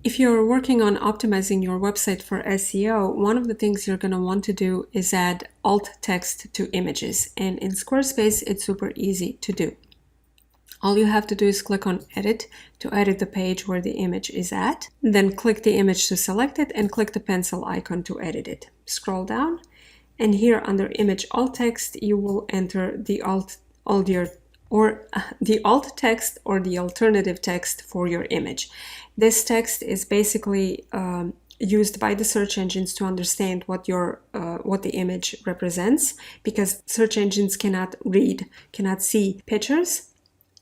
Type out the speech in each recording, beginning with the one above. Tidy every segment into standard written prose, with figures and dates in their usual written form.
If you're working on optimizing your website for SEO, one of the things you're going to want to do is add alt text to images. And in Squarespace, it's super easy to do. All you have to do is click on Edit to edit the page where the image is at. Then click the image to select it and click the pencil icon to edit it. Scroll down, and here under Image Alt Text, you will enter the alt text or the alternative text for your image. This text is basically used by the search engines to understand what the image represents, because search engines cannot see pictures.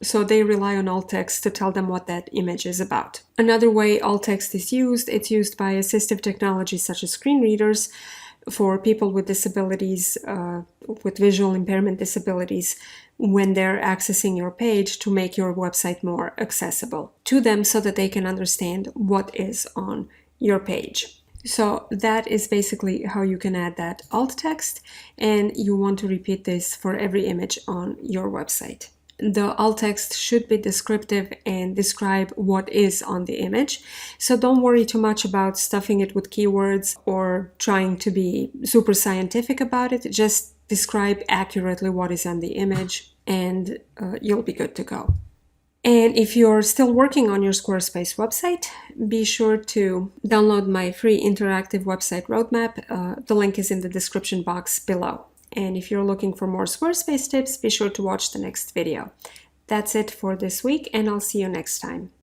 So they rely on alt text to tell them what that image is about. Another way alt text is used, it's used by assistive technologies such as screen readers for people with disabilities, with visual impairment disabilities, when they're accessing your page to make your website more accessible to them so that they can understand what is on your page. So that is basically how you can add that alt text, and you want to repeat this for every image on your website. The alt text should be descriptive and describe what is on the image. So don't worry too much about stuffing it with keywords or trying to be super scientific about it. Just describe accurately what is on the image, and you'll be good to go. And if you're still working on your Squarespace website, be sure to download my free interactive website roadmap. The link is in the description box below. And if you're looking for more Squarespace tips, be sure to watch the next video. That's it for this week, and I'll see you next time.